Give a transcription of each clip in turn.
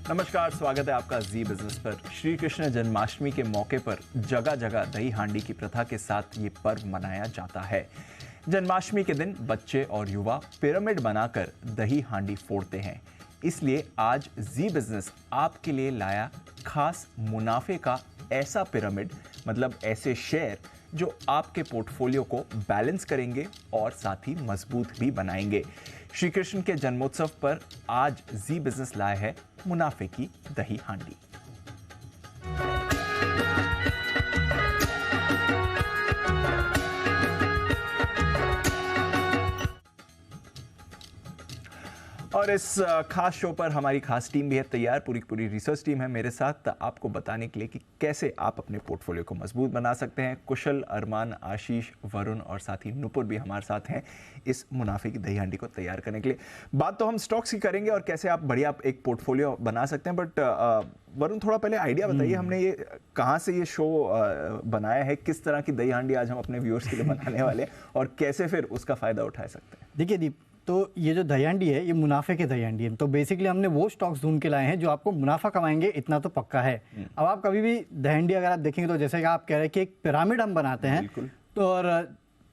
नमस्कार, स्वागत है आपका जी बिजनेस पर। श्री कृष्ण जन्माष्टमी के मौके पर जगह जगह दही हांडी की प्रथा के साथ ये पर्व मनाया जाता है। जन्माष्टमी के दिन बच्चे और युवा पिरामिड बनाकर दही हांडी फोड़ते हैं। इसलिए आज जी बिजनेस आपके लिए लाया खास मुनाफे का ऐसा पिरामिड, मतलब ऐसे शेयर जो आपके पोर्टफोलियो को बैलेंस करेंगे और साथ ही मजबूत भी बनाएंगे। श्री कृष्ण के जन्मोत्सव पर आज जी बिजनेस लाया है मुनाफे की दही हांडी। और इस खास शो पर हमारी खास टीम भी है तैयार, पूरी रिसर्च टीम है मेरे साथ आपको बताने के लिए कि कैसे आप अपने पोर्टफोलियो को मजबूत बना सकते हैं। कुशल, अरमान, आशीष, वरुण और साथ ही नुपुर भी हमारे साथ हैं इस मुनाफे की दही हांडी को तैयार करने के लिए। बात तो हम स्टॉक्स की करेंगे और कैसे आप बढ़िया एक पोर्टफोलियो बना सकते हैं, बट वरुण थोड़ा पहले आइडिया बताइए, हमने ये कहाँ से ये शो बनाया है, किस तरह की दही हांडी आज हम अपने व्यूअर्स के लिए बनाने वाले हैं और कैसे फिर उसका फायदा उठा सकते हैं। देखिए दीप, तो ये जो दही हांडी है ये मुनाफे के दही हांडी है। तो बेसिकली हमने वो स्टॉक्स ढूंढ के लाए हैं जो आपको मुनाफा कमाएंगे, इतना तो पक्का है। अब आप कभी भी दही हांडी अगर आप देखेंगे तो जैसे कि आप कह रहे हैं कि एक पिरामिड हम बनाते हैं, तो और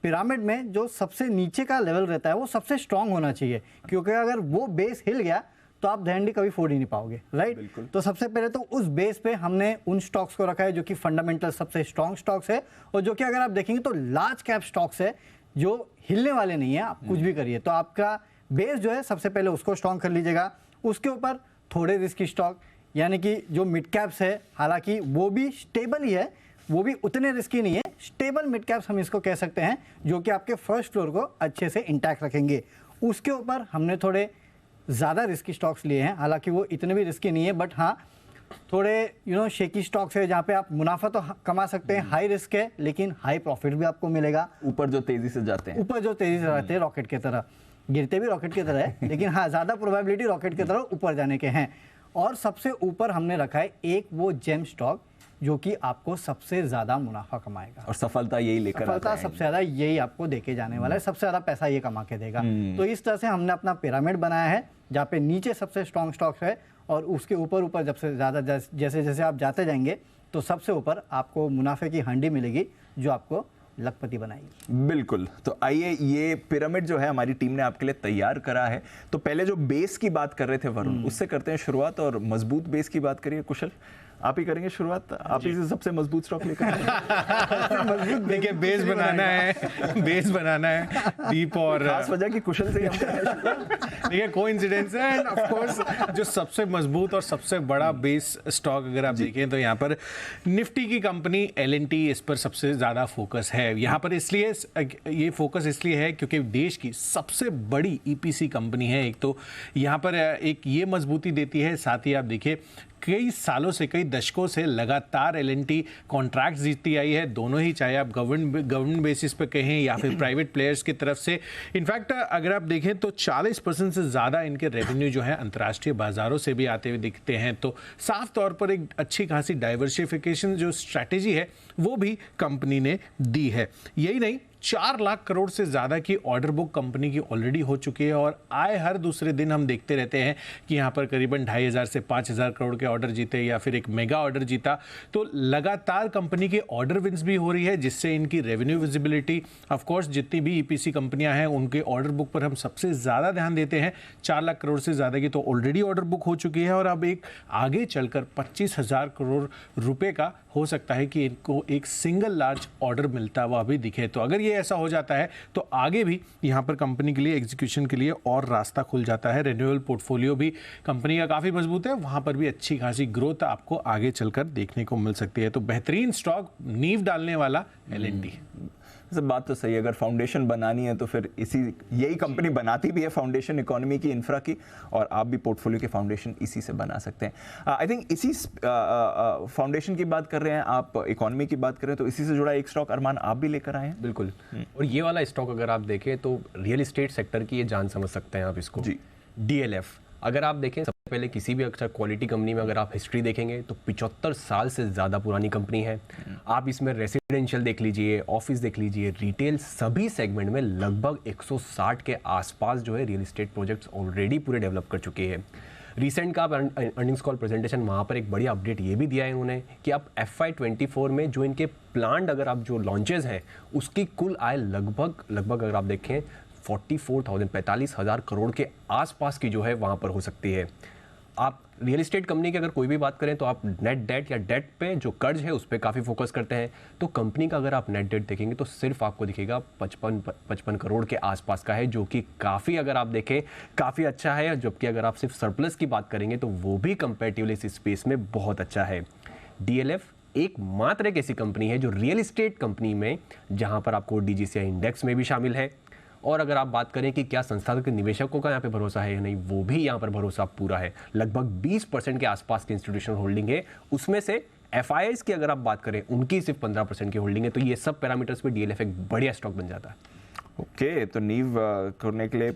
पिरामिड में जो सबसे नीचे का लेवल रहता है वो सबसे स्ट्रांग होना चाहिए, क्योंकि अगर वो बेस हिल गया तो आप दही हांडी कभी फोड़ ही नहीं पाओगे, राइट। तो सबसे पहले तो उस बेस पे हमने उन स्टॉक्स को रखा है जो कि फंडामेंटल सबसे स्ट्रांग स्टॉक्स है और जो कि अगर आप देखेंगे तो लार्ज कैप स्टॉक्स है जो हिलने वाले नहीं है। आप कुछ भी करिए तो आपका बेस जो है सबसे पहले उसको स्ट्रांग कर लीजिएगा। उसके ऊपर थोड़े रिस्की स्टॉक, यानी कि जो मिड कैप्स है, हालांकि वो भी स्टेबल ही है, वो भी उतने रिस्की नहीं है, स्टेबल मिड कैप्स हम इसको कह सकते हैं, जो कि आपके फर्स्ट फ्लोर को अच्छे से इंटैक्ट रखेंगे। उसके ऊपर हमने थोड़े ज़्यादा रिस्की स्टॉक्स लिए हैं, हालांकि वो इतने भी रिस्की नहीं है, बट हाँ थोड़े शेकी स्टॉक्स है जहाँ पे आप मुनाफा तो कमा सकते हैं, हाई रिस्क है लेकिन हाई प्रॉफिट भी आपको मिलेगा। ऊपर जो तेजी से जाते हैं, रॉकेट की तरह, गिरते भी रॉकेट की तरह है लेकिन हाँ ज़्यादा प्रोबेबिलिटी रॉकेट की तरह ऊपर जाने के हैं। और सबसे ऊपर हमने रखा है एक वो जेम स्टॉक जो कि आपको सबसे ज़्यादा मुनाफा कमाएगा और सफलता यही लेकर सफलता सबसे ज़्यादा यही आपको देके जाने वाला है, सबसे ज़्यादा पैसा ये कमा के देगा। तो इस तरह से हमने अपना पिरामिड बनाया है जहाँ पे नीचे सबसे स्ट्रॉन्ग स्टॉक्स है और उसके ऊपर जब से ज़्यादा जैसे जैसे आप जाते जाएंगे तो सबसे ऊपर आपको मुनाफे की हांडी मिलेगी जो आपको लखपति बनाएगी। बिल्कुल। तो आइए, ये पिरामिड जो है हमारी टीम ने आपके लिए तैयार करा है। तो पहले जो बेस की बात कर रहे थे वरुण, उससे करते हैं शुरुआत और मजबूत बेस की बात करिए। कुशल, आप ही करेंगे शुरुआत, आप ही से सबसे मजबूत स्टॉक लेकर देखिए बेस बनाना है दीप, और खास वजह की कुशल से देखिए कोइंसिडेंस है एंड ऑफ कोर्स जो सबसे मजबूत और सबसे बड़ा बेस स्टॉक अगर आप देखें तो यहाँ पर निफ्टी की कंपनी L&T, इस पर सबसे ज़्यादा फोकस है यहाँ पर। इसलिए ये फोकस इसलिए है क्योंकि देश की सबसे बड़ी EPC कंपनी है। एक तो यहाँ पर एक ये मजबूती देती है, साथ ही आप देखिए कई सालों से, कई दशकों से लगातार L&T कॉन्ट्रैक्ट्स जीतती आई है, दोनों ही, चाहे आप गवर्नमेंट बेसिस पे कहें या फिर प्राइवेट प्लेयर्स की तरफ से। इनफैक्ट अगर आप देखें तो 40% से ज़्यादा इनके रेवेन्यू जो है अंतर्राष्ट्रीय बाजारों से भी आते हुए दिखते हैं। तो साफ तौर पर एक अच्छी खासी डाइवर्सिफिकेशन जो स्ट्रैटेजी है वो भी कंपनी ने दी है। यही नहीं, 4 लाख करोड़ से ज़्यादा की ऑर्डर बुक कंपनी की ऑलरेडी हो चुकी है और आए हर दूसरे दिन हम देखते रहते हैं कि यहाँ पर करीबन 2500 से 5000 करोड़ के ऑर्डर जीते या फिर एक मेगा ऑर्डर जीता। तो लगातार कंपनी के ऑर्डर विंस भी हो रही है, जिससे इनकी रेवेन्यू विजिबिलिटी, ऑफ कोर्स जितनी भी EPC कंपनियां हैं उनके ऑर्डर बुक पर हम सबसे ज़्यादा ध्यान देते हैं। 4 लाख करोड़ से ज़्यादा की तो ऑलरेडी ऑर्डर बुक हो चुकी है और अब एक आगे चलकर 25,000 करोड़ रुपए का हो सकता है कि इनको एक सिंगल लार्ज ऑर्डर मिलता हुआ भी दिखे। तो अगर ये ऐसा हो जाता है तो आगे भी यहाँ पर कंपनी के लिए एग्जीक्यूशन के लिए और रास्ता खुल जाता है। रिन्यूएबल पोर्टफोलियो भी कंपनी का काफ़ी मजबूत है, वहाँ पर भी अच्छी खासी ग्रोथ आपको आगे चलकर देखने को मिल सकती है। तो बेहतरीन स्टॉक, नींव डालने वाला L&T। सब बात तो सही है, अगर फाउंडेशन बनानी है तो फिर यही कंपनी बनाती भी है फाउंडेशन इकोनॉमी की, इंफ्रा की, और आप भी पोर्टफोलियो के फाउंडेशन इसी से बना सकते हैं। आई थिंक इसी फाउंडेशन की बात कर रहे हैं आप, इकोनॉमी की बात कर रहे हैं, तो इसी से जुड़ा एक स्टॉक अरमान आप भी लेकर आए हैं। बिल्कुल, और ये वाला स्टॉक अगर आप देखें तो रियल एस्टेट सेक्टर की ये जान समझ सकते हैं आप इसको जी। DLF अगर आप देखें, सबसे पहले किसी भी अच्छा क्वालिटी कंपनी में अगर आप हिस्ट्री देखेंगे तो 75 साल से ज़्यादा पुरानी कंपनी है। आप इसमें रेसिडेंशियल देख लीजिए, ऑफिस देख लीजिए, रिटेल, सभी सेगमेंट में लगभग 160 के आसपास जो है रियल एस्टेट प्रोजेक्ट्स ऑलरेडी पूरे डेवलप कर चुके हैं। रिसेंट का आप अर्निंग्स कॉल प्रेजेंटेशन वहाँ पर एक बढ़िया अपडेट ये भी दिया है इन्होंने कि आप FY24 में जो इनके प्लान्ड अगर आप जो लॉन्चेस हैं उसकी कुल आय लगभग अगर आप देखें 44,000 करोड़ के आसपास की जो है वहाँ पर हो सकती है। आप रियल एस्टेट कंपनी की अगर कोई भी बात करें तो आप नेट डेट या डेट पे जो कर्ज है उस पर काफ़ी फोकस करते हैं, तो कंपनी का अगर आप नेट डेट देखेंगे तो सिर्फ आपको दिखेगा 55 करोड़ के आसपास का है, जो कि काफ़ी अगर आप देखें काफ़ी अच्छा है। जबकि अगर आप सिर्फ सरप्लस की बात करेंगे तो वो भी कंपेरेटिवली इस स्पेस में बहुत अच्छा है। DLF एकमात्र एक ऐसी कंपनी है जो रियल एस्टेट कंपनी में जहाँ पर आपको DGCI इंडेक्स में भी शामिल है। और अगर आप बात करें कि क्या संस्थागत निवेशकों का यहाँ पे भरोसा है या नहीं, वो भी यहाँ पर भरोसा पूरा है। लगभग 20% के आसपास की इंस्टीट्यूशनल होल्डिंग है, उसमें से FIIs की अगर आप बात करें उनकी सिर्फ 15% की होल्डिंग है। तो ये सब पैरामीटर्स पे DLF एक बढ़िया स्टॉक बन जाता है। ओके, तो नींव करने के लिए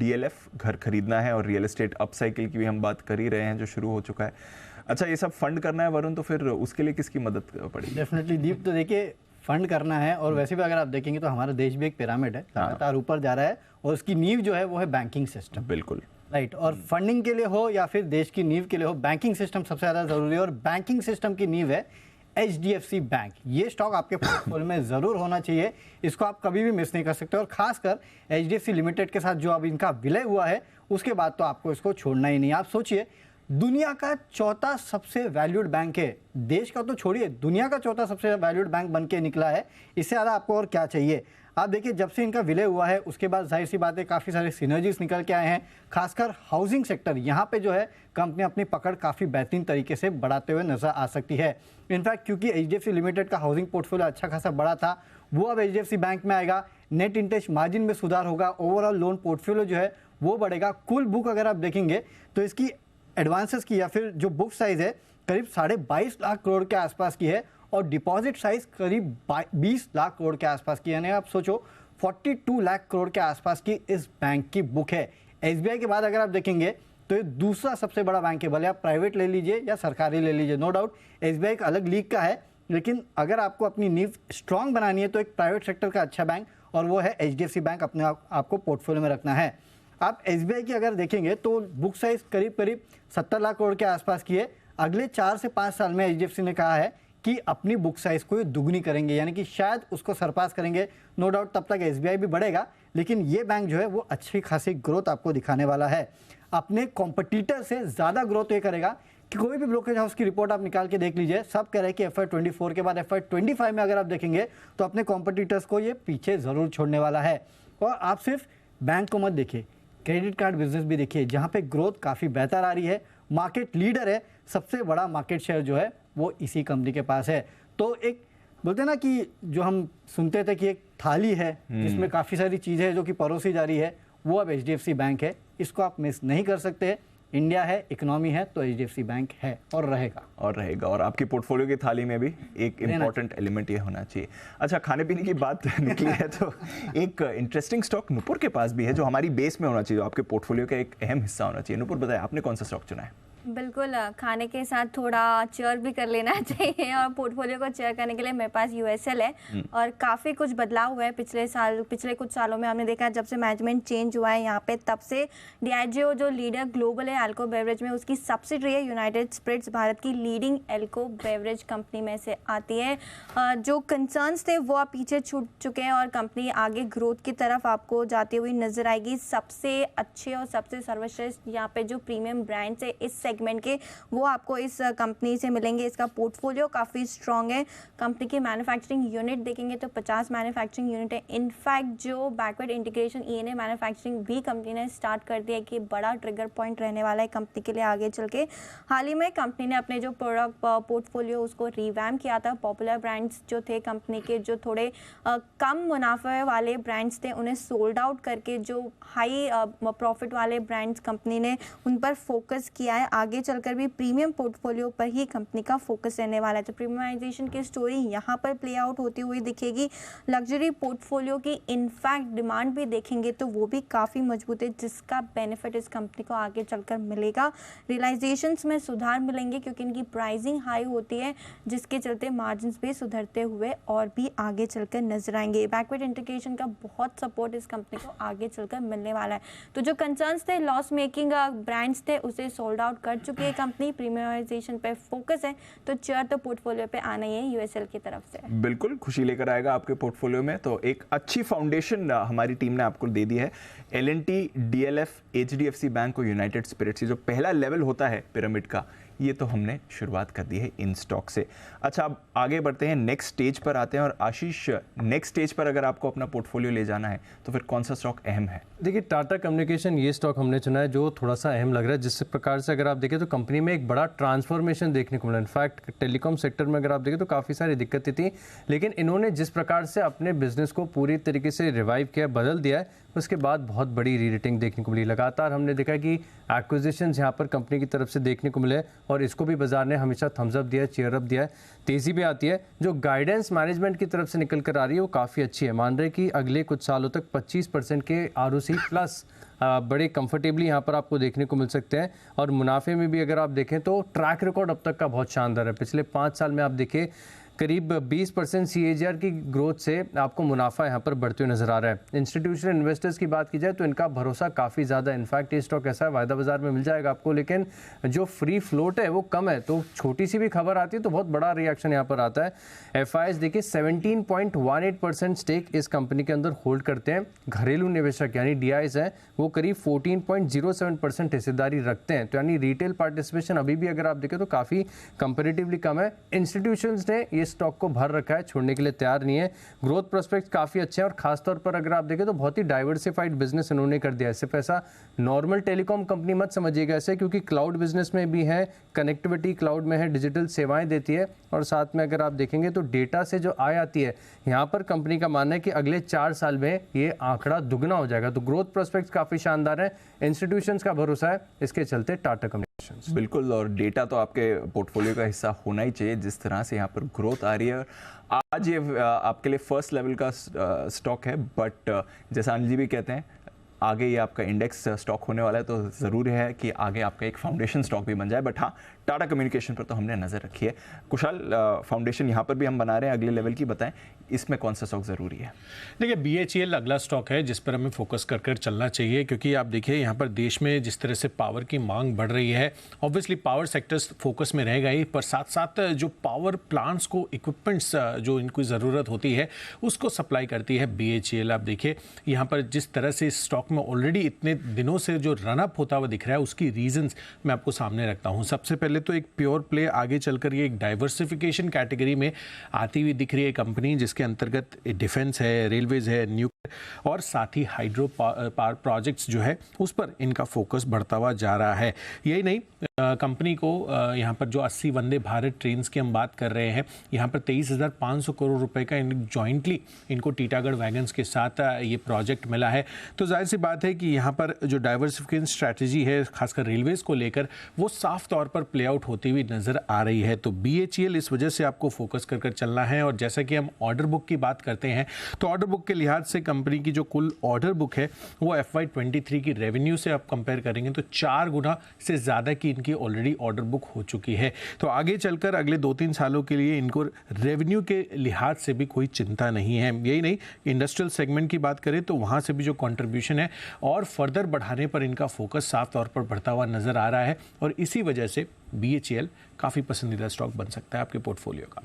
DLF घर खरीदना है और रियल एस्टेट अप साइकिल की भी हम बात कर ही रहे हैं जो शुरू हो चुका है। अच्छा, ये सब फंड करना है वरुण, तो फिर उसके लिए किसकी मदद पड़ेगी? डेफिनेटली दीप, तो देखिए फंड करना है और वैसे भी अगर आप देखेंगे तो हमारा देश भी एक पिरामिड है, लगातार ऊपर जा रहा है और उसकी नींव जो है वो है बैंकिंग सिस्टम। बिल्कुल राइट। और फंडिंग के लिए हो या फिर देश की नींव के लिए हो, बैंकिंग सिस्टम सबसे ज़्यादा ज़रूरी है और बैंकिंग सिस्टम की नींव है HDFC बैंक। ये स्टॉक आपके पोर्टफोलियो में ज़रूर होना चाहिए, इसको आप कभी भी मिस नहीं कर सकते। और खासकर HDFC लिमिटेड के साथ जो अब इनका विलय हुआ है उसके बाद तो आपको इसको छोड़ना ही नहीं। आप सोचिए, दुनिया का चौथा सबसे वैल्यूड बैंक है, देश का तो छोड़िए, दुनिया का चौथा सबसे वैल्यूड बैंक बन के निकला है। इससे ज़्यादा आपको और क्या चाहिए? आप देखिए, जब से इनका विलय हुआ है उसके बाद जाहिर सी बात है काफ़ी सारे सिनर्जीज निकल के आए हैं। खासकर हाउसिंग सेक्टर, यहाँ पे जो है कंपनी अपनी पकड़ काफ़ी बेहतरीन तरीके से बढ़ाते हुए नजर आ सकती है। इनफैक्ट क्योंकि HDFC लिमिटेड का हाउसिंग पोर्टफोलियो अच्छा खासा बड़ा था, वो अब HDFC बैंक में आएगा। नेट इंटरेस्ट मार्जिन में सुधार होगा, ओवरऑल लोन पोर्टफोलियो जो है वो बढ़ेगा। कुल बुक अगर आप देखेंगे तो इसकी एडवांसेस की या फिर जो बुक साइज है करीब 22.5 लाख करोड़ के आसपास की है और डिपॉजिट साइज करीब 20 लाख करोड़ के आसपास की, यानी आप सोचो 42 लाख करोड़ के आसपास की इस बैंक की बुक है। SBI के बाद अगर आप देखेंगे तो ये दूसरा सबसे बड़ा बैंक है, भले आप प्राइवेट ले लीजिए या सरकारी ले लीजिए। नो डाउट SBI एक अलग लीग का है, लेकिन अगर आपको अपनी नींव स्ट्रांग बनानी है तो एक प्राइवेट सेक्टर का अच्छा बैंक और वो है HDFC बैंक अपने आपको पोर्टफोलियो में रखना है। आप SBI की अगर देखेंगे तो बुक साइज करीब 70 लाख करोड़ के आसपास की है। अगले 4 से 5 साल में HDFC ने कहा है कि अपनी बुक साइज को दुगनी करेंगे, यानी कि शायद उसको सरपास करेंगे। नो डाउट तब तक SBI भी बढ़ेगा, लेकिन ये बैंक जो है वो अच्छी खासी ग्रोथ आपको दिखाने वाला है। अपने कॉम्पिटिटर से ज़्यादा ग्रोथ ये करेगा कि कोई भी ब्रोकरेज हाउस की रिपोर्ट आप निकाल के देख लीजिए, सब कह रहे हैं कि FY24 के बाद FY25 में अगर आप देखेंगे तो अपने कॉम्पिटिटर्स को ये पीछे ज़रूर छोड़ने वाला है। और आप सिर्फ बैंक को मत देखिए, क्रेडिट कार्ड बिजनेस भी देखिए, जहाँ पे ग्रोथ काफ़ी बेहतर आ रही है, मार्केट लीडर है, सबसे बड़ा मार्केट शेयर जो है वो इसी कंपनी के पास है। तो एक बोलते हैं ना कि जो हम सुनते थे कि एक थाली है जिसमें काफ़ी सारी चीज़ें हैं जो कि परोसी जा रही है, वो अब HDFC बैंक है। इसको आप मिस नहीं कर सकते। इंडिया है, इकोनॉमी है, तो HDFC बैंक है और रहेगा। और आपकी पोर्टफोलियो की थाली में भी एक इम्पॉर्टेंट एलिमेंट ये होना चाहिए। अच्छा, खाने पीने की बात निकली है तो एक इंटरेस्टिंग स्टॉक नुपुर के पास भी है जो हमारी बेस में होना चाहिए, आपके पोर्टफोलियो का एक अहम हिस्सा होना चाहिए। नुपुर, बताएं आपने कौन सा स्टॉक चुना है? बिल्कुल, खाने के साथ थोड़ा चेयर भी कर लेना चाहिए और पोर्टफोलियो को चेयर करने के लिए मेरे पास USL है और काफ़ी कुछ बदलाव हुआ है पिछले कुछ सालों में। हमने देखा जब से मैनेजमेंट चेंज हुआ है यहाँ पे, तब से Diageo जो लीडर ग्लोबल है अल्को बेवरेज में, उसकी सब्सिडरी है यूनाइटेड स्पिरिट्स, भारत की लीडिंग अल्को बेवरेज कंपनी में से आती है। जो कंसर्न्स थे वो अब पीछे छूट चुके हैं और कंपनी आगे ग्रोथ की तरफ आपको जाती हुई नजर आएगी। सबसे अच्छे और सबसे सर्वश्रेष्ठ यहाँ पे जो प्रीमियम ब्रांड्स है इस सेगमेंट के, वो आपको इस कंपनी से मिलेंगे। इसका पोर्टफोलियो काफ़ी स्ट्रॉन्ग है। कंपनी की मैन्युफैक्चरिंग यूनिट देखेंगे तो 50 मैन्युफैक्चरिंग यूनिट है। इनफैक्ट जो बैकवर्ड इंटीग्रेशन ENA मैन्युफैक्चरिंग भी कंपनी ने स्टार्ट कर दिया है कि बड़ा ट्रिगर पॉइंट रहने वाला है कंपनी के लिए आगे चल के। हाल ही में कंपनी ने अपने जो प्रोडक्ट पोर्टफोलियो उसको रिवैम किया था। पॉपुलर ब्रांड्स जो थे कंपनी के, जो थोड़े कम मुनाफे वाले ब्रांड्स थे, उन्हें सोल्ड आउट करके जो हाई प्रॉफिट वाले ब्रांड्स कंपनी ने उन पर फोकस किया है। आगे चलकर भी प्रीमियम पोर्टफोलियो पर ही कंपनी का फोकस रहने वाला है। तो प्रीमियमाइजेशन की स्टोरी यहाँ पर प्ले आउट होती हुई दिखेगी। लग्जरी पोर्टफोलियो की इनफैक्ट डिमांड भी देखेंगे तो वो भी काफ़ी मजबूत है, जिसका बेनिफिट इस कंपनी को आगे चलकर मिलेगा। रियलाइजेशंस में सुधार मिलेंगे क्योंकि इनकी प्राइसिंग हाई होती है, जिसके चलते मार्जिन्स भी सुधरते हुए और भी आगे चलकर नजर आएंगे। बैकवर्ड इंटीग्रेशन का बहुत सपोर्ट इस कंपनी को आगे चलकर मिलने वाला है। तो जो कंसर्न्स थे, लॉस मेकिंग ब्रांड्स थे, उसे सोल्ड आउट कर चुकी है कंपनी। प्रीमियमाइजेशन पे फोकस है तो चेयर तो पोर्टफोलियो पे आना ही है यूएसएल की तरफ से। बिल्कुल खुशी लेकर आएगा आपके पोर्टफोलियो में। तो एक अच्छी फाउंडेशन हमारी टीम ने आपको दे दी है। L&T, DLF, HDFC बैंक और यूनाइटेड स्पिरिट्स, जो पहला लेवल होता है पिरामिड का, ये तो हमने शुरुआत कर दी है इन स्टॉक से। अच्छा, अब आगे बढ़ते हैं, नेक्स्ट स्टेज पर आते हैं। और आशीष, नेक्स्ट स्टेज पर अगर आपको अपना पोर्टफोलियो ले जाना है तो फिर कौन सा स्टॉक अहम है? देखिए, टाटा कम्युनिकेशन ये स्टॉक हमने चुना है जो थोड़ा सा अहम लग रहा है। जिस प्रकार से अगर आप देखें तो कंपनी में एक बड़ा ट्रांसफॉर्मेशन देखने को मिला। इनफैक्ट टेलीकॉम सेक्टर में अगर आप देखें तो काफ़ी सारी दिक्कतें थी, लेकिन इन्होंने जिस प्रकार से अपने बिजनेस को पूरी तरीके से रिवाइव किया, बदल दिया है, उसके बाद बहुत बड़ी री रेटिंग देखने को मिली। लगातार हमने देखा कि एक्विजिशंस यहाँ पर कंपनी की तरफ से देखने को मिले और इसको भी बाजार ने हमेशा थम्स अप दिया है, चीयर अप दिया है, तेज़ी भी आती है। जो गाइडेंस मैनेजमेंट की तरफ से निकल कर आ रही है वो काफ़ी अच्छी है। मान रहे कि अगले कुछ सालों तक 25% के ROC प्लस बड़े कंफर्टेबली यहाँ पर आपको देखने को मिल सकते हैं। और मुनाफे में भी अगर आप देखें तो ट्रैक रिकॉर्ड अब तक का बहुत शानदार है। पिछले 5 साल में आप देखें करीब 20% CAGR की ग्रोथ से आपको मुनाफा यहाँ पर बढ़ते हुए नजर आ रहा है। इंस्टीट्यूशनल इन्वेस्टर्स की बात की जाए तो इनका भरोसा काफ़ी ज़्यादा। इनफैक्ट ये स्टॉक ऐसा है, वायदा बाजार में मिल जाएगा आपको, लेकिन जो फ्री फ्लोट है वो कम है। तो छोटी सी भी खबर आती है तो बहुत बड़ा रिएक्शन यहाँ पर आता है। FIs देखिए 17.18% स्टेक इस कंपनी के अंदर होल्ड करते हैं। घरेलू निवेशक यानी DIs हैं वो करीब 14.07% हिस्सेदारी रखते हैं। तो यानी रिटेल पार्टिसिपेशन अभी भी अगर आप देखें तो काफ़ी कंपेरेटिवली कम है। इंस्टीट्यूशंस ने ये स्टॉक को भर रखा है, छोड़ने के लिए तैयार नहीं है। ग्रोथ प्रोस्पेक्ट काफ़ी अच्छे हैं और खासतौर पर अगर आप देखें तो बहुत ही डाइवर्सिफाइड बिजनेस इन्होंने कर दिया है। सिर्फ ऐसा नॉर्मल टेलीकॉम कंपनी मत समझिएगा ऐसे, क्योंकि क्लाउड बिजनेस में भी है, कनेक्टिविटी क्लाउड में है, डिजिटल सेवाएं देती है। और साथ में अगर आप देखेंगे तो डेटा से जो आय आती है, यहाँ पर कंपनी का मानना है कि अगले 4 साल में ये आंकड़ा दुगना हो जाएगा। तो ग्रोथ प्रोस्पेक्ट काफ़ी शानदार है। इंस्टीट्यूशंस का भरोसा है, इसके चलते टाटा कम्युनिकेशंस। बिल्कुल, और डेटा तो आपके पोर्टफोलियो का हिस्सा होना ही चाहिए। जिस तरह से यहाँ पर ग्रोथ आ रही है, आज ये आपके लिए फर्स्ट लेवल का स्टॉक है, बट जैसा अनिल जी भी कहते हैं आगे ये आपका इंडेक्स स्टॉक होने वाला है, तो ज़रूरी है कि आगे आपका एक फाउंडेशन स्टॉक भी बन जाए। बट हाँ, टाटा कम्युनिकेशन पर तो हमने नज़र रखी है। कुशाल, फाउंडेशन यहाँ पर भी हम बना रहे हैं अगले लेवल की, बताएं इसमें कौन सा स्टॉक ज़रूरी है? देखिए, BHEL अगला स्टॉक है जिस पर हमें फोकस कर चलना चाहिए, क्योंकि आप देखिए यहाँ पर देश में जिस तरह से पावर की मांग बढ़ रही है, ऑब्वियसली पावर सेक्टर्स फोकस में रहेगा ही, पर साथ साथ जो पावर प्लांट्स को इक्विपमेंट्स जो इनको ज़रूरत होती है उसको सप्लाई करती है BHEL। आप देखिए यहाँ पर जिस तरह से इस स्टॉक में ऑलरेडी इतने दिनों से जो रनअप होता हुआ दिख रहा है, उसकी रीजंस मैं आपको सामने रखता हूँ। सबसे पहले तो एक प्योर प्ले आगे चलकर ये एक डाइवर्सिफिकेशन कैटेगरी में आती हुई दिख रही है कंपनी, जिसके अंतर्गत डिफेंस है, रेलवेज है, न्यूक्लियर और साथ ही हाइड्रो पावर प्रोजेक्ट्स जो है उस पर इनका फोकस बढ़ता हुआ जा रहा है। यही नहीं, कंपनी को यहाँ पर जो 80 वंदे भारत ट्रेन्स की हम बात कर रहे हैं, यहाँ पर 23,500 करोड़ रुपए का जॉइंटली इनको टीटागढ़ वैगन्स के साथ ये प्रोजेक्ट मिला है। तो जाहिर सी बात है कि यहाँ पर जो डाइवर्सिफिकेशन स्ट्रैटेजी है खासकर रेलवेज को लेकर, वो साफ तौर पर प्ले आउट होती हुई नजर आ रही है। तो BHEL इस वजह से आपको फोकस कर चलना है। और जैसा कि हम ऑर्डर बुक की बात करते हैं तो ऑर्डर बुक के लिहाज से कंपनी की जो कुल ऑर्डर बुक है वो FY23 की रेवेन्यू से आप कंपेयर करेंगे तो 4 गुना से ज़्यादा की इनकी ऑलरेडी ऑर्डर बुक हो चुकी है। तो आगे चलकर अगले 2-3 सालों के लिए इनको रेवेन्यू के लिहाज से भी कोई चिंता नहीं है। यही नहीं, इंडस्ट्रियल सेगमेंट की बात करें तो वहाँ से भी जो कंट्रीब्यूशन है और फर्दर बढ़ाने पर इनका फोकस साफ तौर पर बढ़ता हुआ नजर आ रहा है। और इसी वजह से BHEL काफ़ी पसंदीदा स्टॉक बन सकता है आपके पोर्टफोलियो का।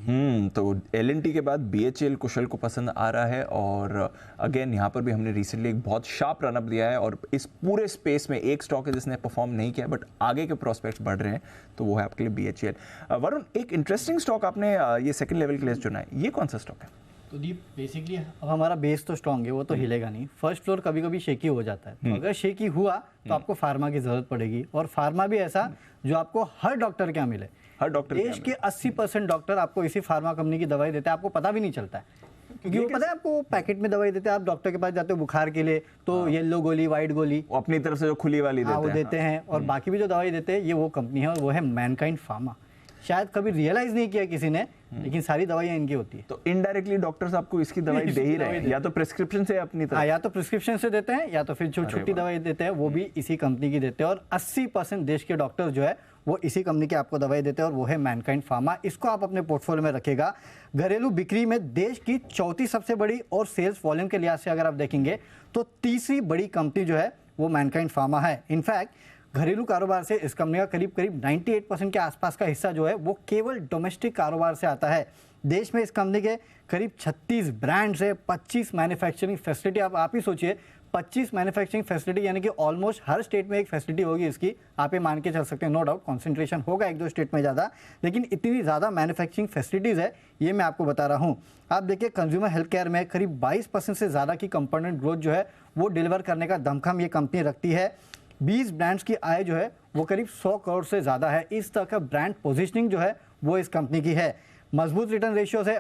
तो L&T के बाद BHEL कुशल को पसंद आ रहा है। और अगेन यहाँ पर भी हमने रिसेंटली एक बहुत शार्प रनअप दिया है और इस पूरे स्पेस में एक स्टॉक है जिसने परफॉर्म नहीं किया बट आगे के प्रोस्पेक्ट्स बढ़ रहे हैं, तो वो है आपके लिए BHEL। वरुण, एक इंटरेस्टिंग स्टॉक आपने ये सेकंड लेवल के लिए चुना है, ये कौन सा स्टॉक है? तो दी बेसिकली अब हमारा बेस तो स्ट्रॉन्ग है, वो तो हिलेगा नहीं। फर्स्ट फ्लोर कभी कभी शेकी हो जाता है, तो अगर शेकी हुआ तो आपको फार्मा की जरूरत पड़ेगी। और फार्मा भी ऐसा जो आपको हर डॉक्टर क्या मिले, हर डॉक्टर देश के 80% डॉक्टर आपको इसी फार्मा कंपनी की दवाई देते हैं, आपको पता भी नहीं चलता है। क्योंकि वो पता है आपको पैकेट में दवाई देते हैं, आप डॉक्टर के पास जाते हो बुखार के लिए तो येलो गोली, व्हाइट गोली वो अपनी तरफ से जो खुली वाली हाँ वो देते हैं। देते हैं, और बाकी भी जो दवाई देते हैं ये वो कंपनी है और वो है मैनकाइंड फार्मा। शायद कभी रियलाइज नहीं किया किसी ने, लेकिन सारी दवाइयाँ इनकी होती है। तो इनडायरेक्टली डॉक्टर्स आपको इसकी दवाई दे ही रहे हैं, या तो प्रिस्क्रिप्शन से अपनी तरफ। हाँ, या तो प्रिस्क्रिप्शन से देते हैं या तो फिर जो छुट्टी दवाई देते हैं वो भी इसी कंपनी की देते हैं, और 80% देश के डॉक्टर जो है वो इसी कंपनी की आपको दवाई देते हैं, और वो है मैनकाइंड फार्मा। इसको आप अपने पोर्टफोलियो में रखेगा। घरेलू बिक्री में देश की चौथी सबसे बड़ी, और सेल्स वॉल्यूम के लिहाज से अगर आप देखेंगे तो तीसरी बड़ी कंपनी जो है वो मैनकाइंड फार्मा है। इनफैक्ट घरेलू कारोबार से इस कंपनी का करीब 98% के आसपास का हिस्सा जो है वो केवल डोमेस्टिक कारोबार से आता है। देश में इस कंपनी के करीब 36 ब्रांड्स है, 25 मैन्युफैक्चरिंग फैसिलिटी। आप ही सोचिए 25 मैन्युफैक्चरिंग फैसिलिटी, यानी कि ऑलमोस्ट हर स्टेट में एक फैसिलिटी होगी इसकी। आप ये मान के चल सकते हैं, नो डाउट कॉन्सेंट्रेशन होगा एक दो स्टेट में ज़्यादा, लेकिन इतनी ज़्यादा मैन्युफैक्चरिंग फैसिलिटीज़ है, ये मैं आपको बता रहा हूँ। आप देखिए कंज्यूमर हेल्थ केयर में करीब 22% से ज़्यादा की कंपोनेंट ग्रोथ जो है वो डिलीवर करने का दमखम ये कंपनी रखती है। 20 ब्रांड्स की आय जो है वो करीब 100 करोड़ से ज़्यादा है। इस तरह का ब्रांड पोजीशनिंग जो है वो इस कंपनी की है। मजबूत रिटर्न रेशियो है,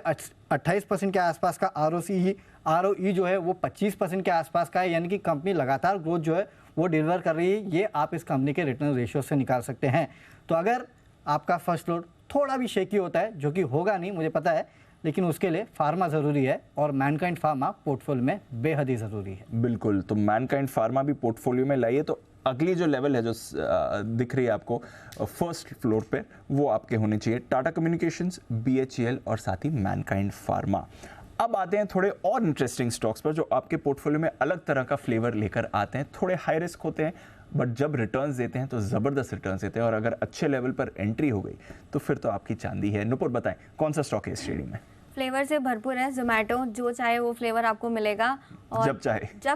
28% के आसपास का। ROE जो है वो 25% के आसपास का है, यानी कि कंपनी लगातार ग्रोथ जो है वो डिलीवर कर रही है। ये आप इस कंपनी के रिटर्न रेशियो से निकाल सकते हैं। तो अगर आपका फर्स्ट फ्लोर थोड़ा भी शेकी होता है, जो कि होगा नहीं मुझे पता है, लेकिन उसके लिए फार्मा ज़रूरी है, और मैनकाइंड फार्मा पोर्टफोलियो में बेहद ही ज़रूरी है। बिल्कुल, तो मैनकाइंड फार्मा भी पोर्टफोलियो में लाइए। तो अगली जो लेवल है जो दिख रही है आपको फर्स्ट फ्लोर पे, वो आपके होने चाहिए टाटा कम्युनिकेशंस, BHEL और साथ ही मैनकाइंड फार्मा। अब आते हैं थोड़े और इंटरेस्टिंग स्टॉक्स पर जो आपके पोर्टफोलियो में अलग तरह का फ्लेवर लेकर आते हैं। थोड़े हाई रिस्क होते हैं, बट जब रिटर्न्स देते हैं तो ज़बरदस्त रिटर्न्स देते हैं, और अगर अच्छे लेवल पर एंट्री हो गई तो फिर तो आपकी चांदी है। नुपुर बताएं कौन सा स्टॉक है इस श्रेणी में? फ्लेवर से भरपूर है जोमेटो, जो चाहे वो फ्लेवर आपको मिलेगा, और जब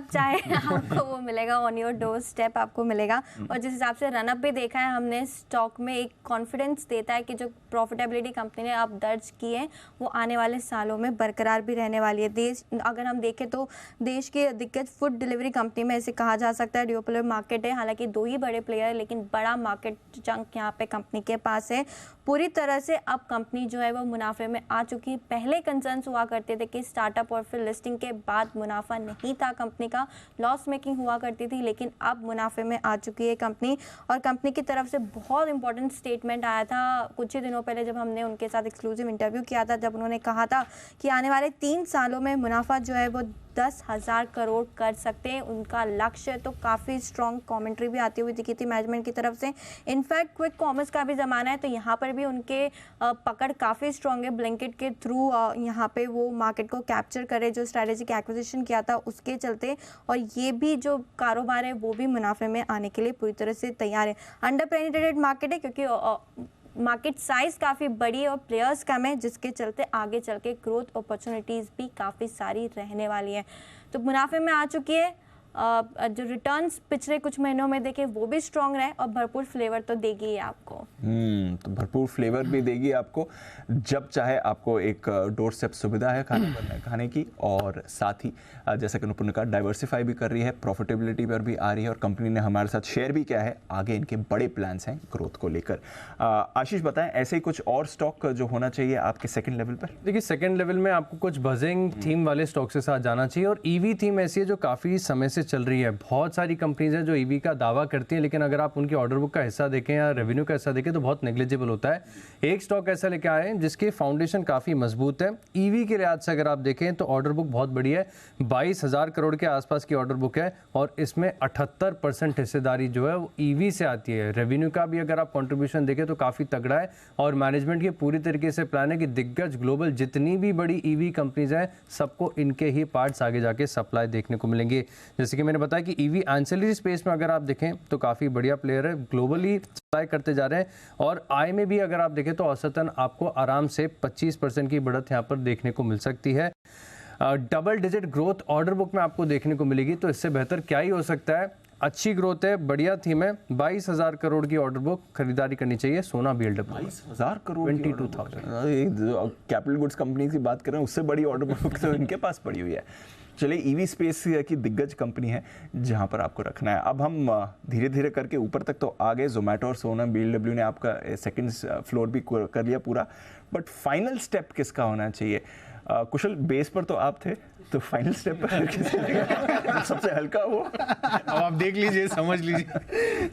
चाहे आपको वो मिलेगा, ऑन योर डोर स्टेप आपको मिलेगा। और जिस हिसाब से रनअप भी देखा है हमने स्टॉक में, एक कॉन्फिडेंस देता है कि जो प्रॉफिटेबिलिटी कंपनी ने अब दर्ज की है वो आने वाले सालों में बरकरार भी रहने वाली है। देश अगर हम देखें तो देश के दिग्गज फूड डिलीवरी कंपनी में ऐसे कहा जा सकता है। ड्यूओपोली मार्केट है, हालांकि 2 ही बड़े प्लेयर है, लेकिन बड़ा मार्केट चंक यहाँ पे कंपनी के पास है। पूरी तरह से अब कंपनी जो है वो मुनाफे में आ चुकी है। पहले कंसर्न्स हुआ करते थे कि स्टार्टअप और फिर लिस्टिंग के बाद मुनाफा नहीं था कंपनी का, लॉस मेकिंग हुआ करती थी, लेकिन अब मुनाफे में आ चुकी है कंपनी। और कंपनी की तरफ से बहुत इंपॉर्टेंट स्टेटमेंट आया था कुछ ही दिनों पहले, जब हमने उनके साथ एक्सक्लूसिव इंटरव्यू किया था, जब उन्होंने कहा था कि आने वाले 3 सालों में मुनाफा जो है वो 10,000 करोड़ कर सकते हैं, उनका लक्ष्य है। तो काफ़ी स्ट्रॉन्ग कमेंट्री भी आती हुई दिखी थी मैनेजमेंट की तरफ से। इनफैक्ट क्विक कॉमर्स का भी ज़माना है, तो यहाँ पर भी उनके पकड़ काफ़ी स्ट्रॉन्ग है। ब्लिंकिट के थ्रू यहाँ पे वो मार्केट को कैप्चर करे, जो स्ट्रैटेजिक एक्विजिशन किया था उसके चलते, और ये भी जो कारोबार है वो भी मुनाफे में आने के लिए पूरी तरह से तैयार है। अंडर पेनिट्रेटेड मार्केट है, क्योंकि मार्केट साइज काफ़ी बड़ी है और प्लेयर्स कम है, जिसके चलते आगे चल के ग्रोथ अपॉर्चुनिटीज़ भी काफ़ी सारी रहने वाली है। तो मुनाफे में आ चुकी है। जो रिटर्न्स पिछले कुछ महीनों में देखे वो भी स्ट्रॉन्ग रहे, और भरपूर फ्लेवर तो देगी ही आपको। तो भरपूर फ्लेवर भी देगी आपको, जब चाहे आपको एक डोर स्टेप सुविधा है खाने की, और साथ ही जैसा कि नुपुर ने कहा डाइवर्सिफाई भी कर रही है, प्रॉफिटेबिलिटी पर भी आ रही है, और कंपनी ने हमारे साथ शेयर भी किया है। आगे इनके बड़े प्लान्स हैं ग्रोथ को लेकर। आशीष बताएं ऐसे ही कुछ और स्टॉक जो होना चाहिए आपके सेकंड लेवल पर? देखिए सेकंड लेवल में आपको कुछ बजिंग थीम वाले स्टॉक के साथ जाना चाहिए, और ईवी थीम ऐसी है जो काफ़ी समय से चल रही है। बहुत सारी कंपनीज हैं जो ईवी का दावा करती हैं, लेकिन अगर आप उनकी ऑर्डर बुक का हिस्सा देखें या रेवेन्यू का हिस्सा देखें तो बहुत नेग्लिजिबल होता है। एक स्टॉक ऐसा लेके आए हैं जिसकी फाउंडेशन काफ़ी मजबूत है। ईवी के लिहाज से अगर आप देखें तो ऑर्डर बुक बहुत बड़ी है, 22,000 करोड़ के आसपास की ऑर्डर बुक है, और इसमें 78% हिस्सेदारी जो है वो ईवी से आती है। रेवेन्यू का भी अगर आप कॉन्ट्रीब्यूशन देखें तो काफ़ी तगड़ा है, और मैनेजमेंट की पूरी तरीके से प्लान है कि दिग्गज ग्लोबल जितनी भी बड़ी ईवी कंपनीज हैं सबको इनके ही पार्ट्स आगे जाके सप्लाई देखने को मिलेंगे। जैसे कि मैंने बताया कि ईवी एंसिलरी स्पेस में अगर आप देखें तो काफ़ी बढ़िया प्लेयर है, ग्लोबली सप्लाई करते जा रहे हैं, और आय में भी अगर आप देखें तो औसतन आपको आराम से 25% की बढ़त यहाँ पर देखने को मिल सकती है। Double digit growth order book में आपको देखने को मिलेगी, तो इससे बेहतर क्या ही हो सकता है। अच्छी ग्रोथ है, बढ़िया थीम है, 22,000 करोड़ की ऑर्डर बुक खरीदारी करनी चाहिए। सोना BLW 22,000 crore, 22,000। Capital goods company की बात कर रहे हैं, उससे बड़ी ऑर्डर बुक तो इनके पास पड़ी हुई है। चलिए ईवी स्पेस की दिग्गज कंपनी है जहां पर आपको रखना है। अब हम धीरे धीरे करके ऊपर तक तो आ गए। जोमेटो और सोना BLW ने आपका सेकंड फ्लोर भी कर लिया पूरा, बट फाइनल स्टेप किसका होना चाहिए? कुशल, बेस पर तो आप थे, तो फाइनल स्टेप पर किसे लगा सबसे हल्का वो? अब आप देख लीजिए, समझ लीजिए।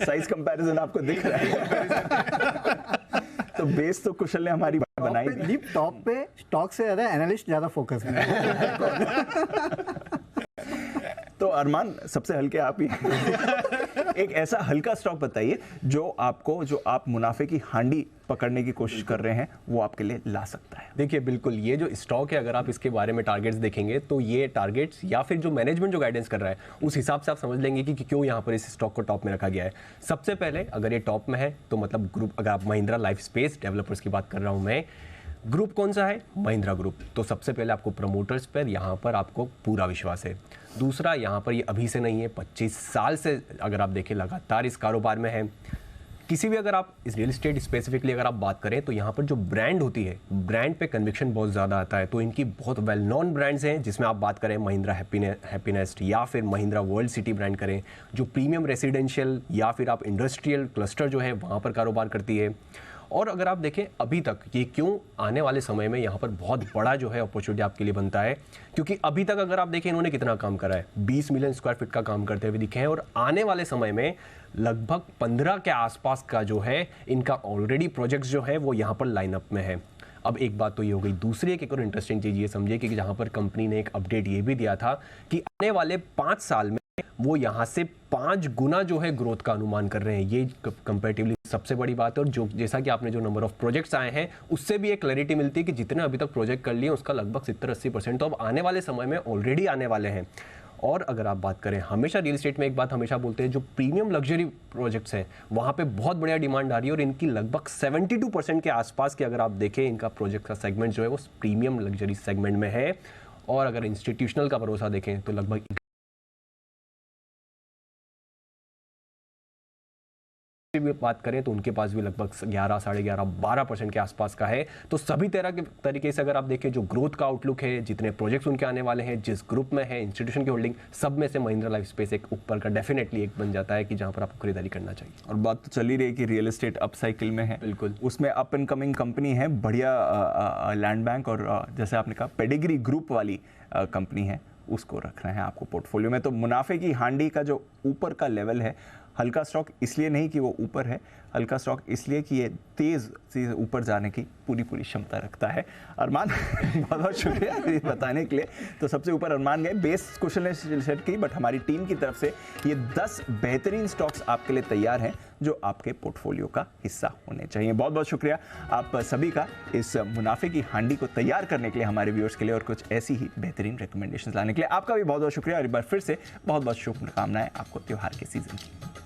साइज कंपैरिजन आपको दिख रहा है। तो बेस तो कुशल ने हमारी बनाई दी। टॉप पे स्टॉक से ज्यादा एनालिस्ट ज्यादा फोकस में तो अरमान, सबसे हल्के आप ही। एक ऐसा हल्का स्टॉक बताइए जो आप मुनाफे की हांडी पकड़ने की कोशिश कर रहे हैं, वो आपके लिए ला सकता है। देखिए बिल्कुल, ये जो स्टॉक है, अगर आप इसके बारे में टारगेट्स देखेंगे तो ये टारगेट्स या फिर जो मैनेजमेंट जो गाइडेंस कर रहा है उस हिसाब से आप समझ लेंगे कि क्यों यहाँ पर इस स्टॉक को टॉप में रखा गया है। सबसे पहले अगर ये टॉप में है तो मतलब ग्रुप, अगर आप महिंद्रा लाइफ स्पेस डेवलपर्स की बात कर रहा हूँ मैं, ग्रुप कौन सा है? महिंद्रा ग्रुप। तो सबसे पहले आपको प्रमोटर्स पर यहाँ पर आपको पूरा विश्वास है। दूसरा, यहाँ पर ये अभी से नहीं है, 25 साल से अगर आप देखें लगातार इस कारोबार में है। किसी भी, अगर आप इस रियल एस्टेट स्पेसिफिकली अगर आप बात करें तो यहाँ पर जो ब्रांड होती है, ब्रांड पे कन्विक्शन बहुत ज़्यादा आता है। तो इनकी बहुत वेल नोन ब्रांड्स हैं, जिसमें आप बात करें महिंद्रा हैप्पीनेस्ट या फिर महिंद्रा वर्ल्ड सिटी ब्रांड करें, जो प्रीमियम रेसिडेंशियल या फिर आप इंडस्ट्रियल क्लस्टर जो है वहाँ पर कारोबार करती है। और अगर आप देखें अभी तक ये क्यों आने वाले समय में यहाँ पर बहुत बड़ा जो है अपॉर्चुनिटी आपके लिए बनता है, क्योंकि अभी तक अगर आप देखें इन्होंने कितना काम करा है, 20 मिलियन स्क्वायर फीट का काम करते हुए दिखे हैं, और आने वाले समय में लगभग 15 के आसपास का जो है इनका ऑलरेडी प्रोजेक्ट्स जो है वो यहाँ पर लाइनअप में है। अब एक बात तो ये हो गई। दूसरी एक और इंटरेस्टिंग चीज़ ये समझिए कि जहाँ पर कंपनी ने एक अपडेट ये भी दिया था कि आने वाले 5 साल में वो यहाँ से 5 गुना जो है ग्रोथ का अनुमान कर रहे हैं। ये कंपैरेटिवली सबसे बड़ी बात है। और जो जैसा कि आपने जो नंबर ऑफ प्रोजेक्ट्स आए हैं उससे भी एक क्लैरिटी मिलती है कि जितने अभी तक प्रोजेक्ट कर लिए उसका लगभग 70-80% तो अब आने वाले समय में ऑलरेडी आने वाले हैं। और अगर आप बात करें, हमेशा रियल एस्टेट में एक बात हमेशा बोलते हैं, जो प्रीमियम लग्जरी प्रोजेक्ट्स हैं वहाँ पे बहुत बढ़िया डिमांड आ रही है, और इनकी लगभग 72% के आसपास की अगर आप देखें इनका प्रोजेक्ट का सेगमेंट जो है वो प्रीमियम लग्जरी सेगमेंट में है। और अगर इंस्टीट्यूशनल का भरोसा देखें तो लगभग भी बात करें तो उनके पास भी लगभग 11, 11.5, 12% के आसपास का है। तो सभी तरह के तरीके से अगर आप देखें जो ग्रोथ का आउटलुक है, जितने प्रोजेक्ट्स उनके आने वाले हैं, जिस ग्रुप में है, इंस्टीट्यूशन की होल्डिंग, सब में से महिंद्रा लाइफ स्पेस एक ऊपर का डेफिनेटली एक बन जाता है कि जहां पर आपको खरीदारी करना चाहिए। और बात तो चल ही रही है कि रियल एस्टेट अप साइकिल में है, बिल्कुल उसमें अप एंड कमिंग कंपनी है, बढ़िया लैंड बैंक और जैसे आपने कहा पेडिग्री ग्रुप वाली कंपनी है, उसको रखना है आपको पोर्टफोलियो में। तो मुनाफे की हांडी का जो ऊपर का लेवल है, हल्का स्टॉक इसलिए नहीं कि वो ऊपर है, हल्का स्टॉक इसलिए कि ये तेज़ से ऊपर जाने की पूरी क्षमता रखता है। अरमान बहुत बहुत शुक्रिया ये बताने के लिए। तो सबसे ऊपर अरमान गए, बेस कुशल ने सेट की, बट हमारी टीम की तरफ से ये 10 बेहतरीन स्टॉक्स आपके लिए तैयार हैं जो आपके पोर्टफोलियो का हिस्सा होने चाहिए। बहुत बहुत शुक्रिया आप सभी का इस मुनाफे की हांडी को तैयार करने के लिए, हमारे व्यूअर्स के लिए, और कुछ ऐसी ही बेहतरीन रिकमेंडेशन लाने के लिए आपका भी बहुत बहुत शुक्रिया। और एक बार फिर से बहुत बहुत शुभकामनाएं आपको त्योहार के सीजन की।